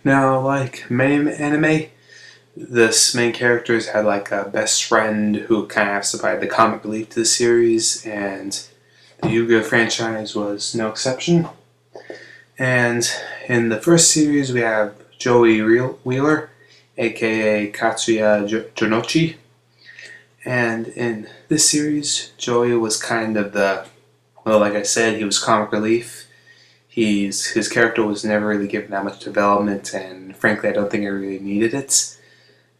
Now, like many anime, this main characters had like a best friend who kind of supplied the comic relief to the series, and the Yu-Gi-Oh franchise was no exception. And in the first series, we have Joey Wheeler, aka Katsuya Jonochi. And in this series, Joey was kind of well, like I said, he was comic relief. His character was never really given that much development, and frankly, I don't think I really needed it.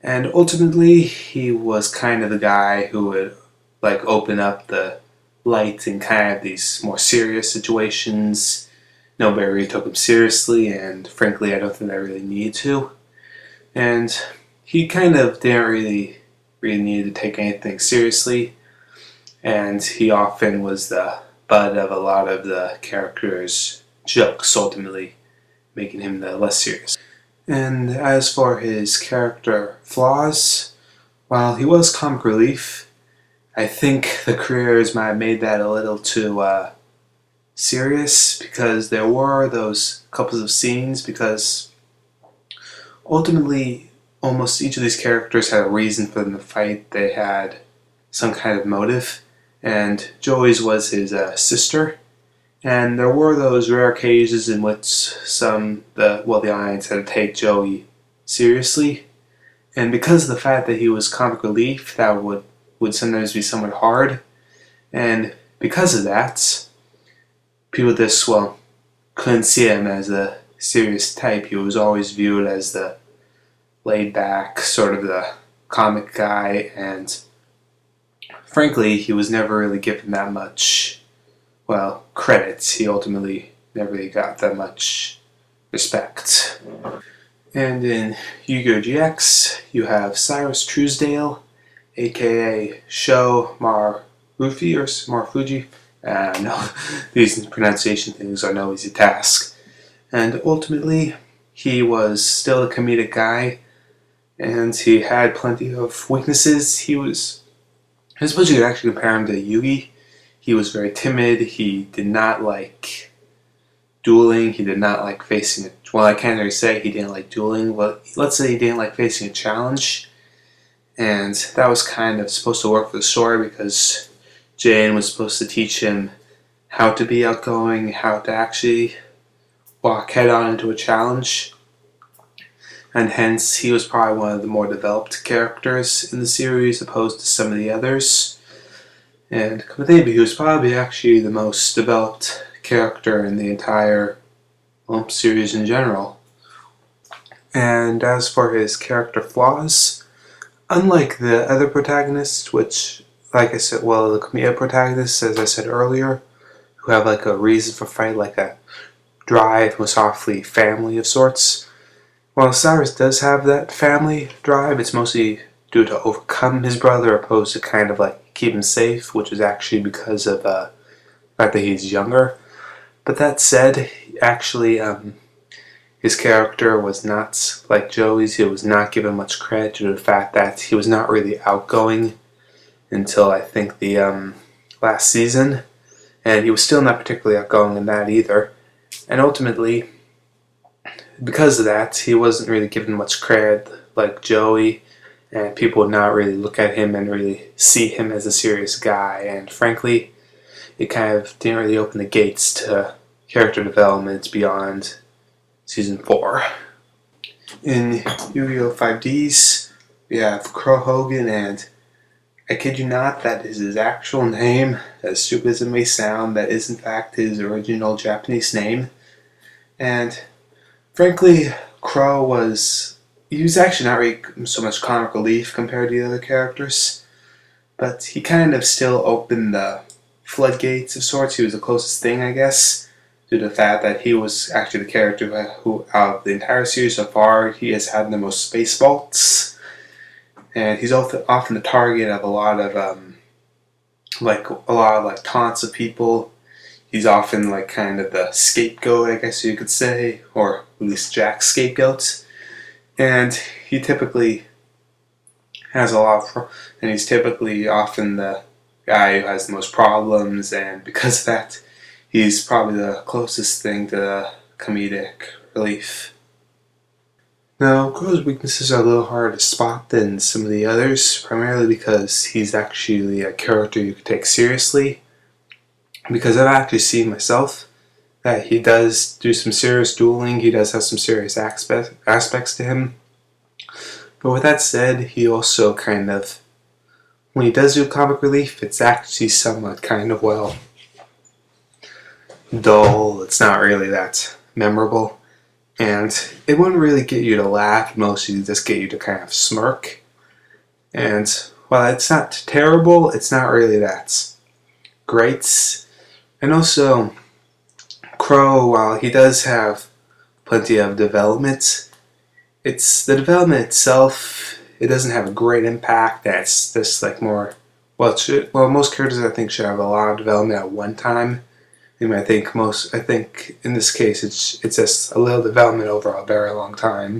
And ultimately, he was kind of the guy who would like open up the light in kind of these more serious situations. Nobody really took him seriously, and frankly, I don't think I really needed to. And he kind of didn't really need to take anything seriously, and he often was the butt of a lot of the characters' jokes, ultimately making him the less serious. And as for his character flaws, while he was comic relief, I think the creators might have made that a little too serious, because there were those couples of scenes, because ultimately almost each of these characters had a reason for them to fight. They had some kind of motive, and Joey's was his sister. And there were those rare occasions in which the audience had to take Joey seriously. And because of the fact that he was comic relief, that would sometimes be somewhat hard. And because of that, people just, couldn't see him as a serious type. He was always viewed as the laid back, sort of the comic guy, and frankly, he was never really given that much, credit. He ultimately never really got that much respect. And in Yu-Gi-Oh! GX, you have Cyrus Truesdale, aka Sho Marufuji or Marufuji. No, these pronunciation things are no easy task. And ultimately, he was still a comedic guy, and he had plenty of weaknesses. I suppose you could actually compare him to Yugi. He was very timid. He did not like dueling. He did not like facing I can't really say he didn't like dueling. Well, let's say he didn't like facing a challenge. And that was kind of supposed to work for the story, because Jane was supposed to teach him how to be outgoing, how to actually walk head on into a challenge. And hence, he was probably one of the more developed characters in the series, opposed to some of the others. And come to think of it, he was probably actually the most developed character in the entire series in general. And as for his character flaws, unlike the other protagonists, which, like I said, the comedic protagonists, as I said earlier, who have like a reason for fight, like a drive, most awfully family of sorts. While Cyrus does have that family drive, it's mostly due to overcome his brother, opposed to kind of like keep him safe, which is actually because of the fact that he's younger. But that said, actually, his character was not like Joey's. He was not given much credit due to the fact that he was not really outgoing until I think the last season, and he was still not particularly outgoing in that either. And ultimately, because of that, he wasn't really given much credit like Joey, and people would not really look at him and really see him as a serious guy. And frankly, it kind of didn't really open the gates to character development beyond Season 4. In Yu-Gi-Oh! 5Ds, we have Crow Hogan, and I kid you not, that is his actual name. As stupid as it may sound, that is in fact his original Japanese name. And frankly, Crow was actually not really so much comic relief compared to the other characters, but he kind of still opened the floodgates of sorts. He was the closest thing, I guess, due to the fact that he was actually the character who, out of the entire series so far, he has had the most space vaults, and he's often the target of a lot of taunts of people. He's often like kind of the scapegoat, I guess you could say, or at least Jack's scapegoat. And he typically has and he's typically often the guy who has the most problems, and because of that, he's probably the closest thing to comedic relief. Now, Crow's weaknesses are a little harder to spot than some of the others, primarily because he's actually a character you can take seriously. Because I've actually seen myself that he does do some serious dueling, he does have some serious aspects to him. But with that said, he also kind of, when he does do comic relief, it's actually somewhat kind of, well, dull. It's not really that memorable. And it wouldn't really get you to laugh, mostly just get you to kind of smirk. And while it's not terrible, it's not really that great. And also, Crow, while he does have plenty of development, it's the development itself, it doesn't have a great impact. That's just like more, well, most characters I think should have a lot of development at one time. I think in this case it's just a little development over a very long time.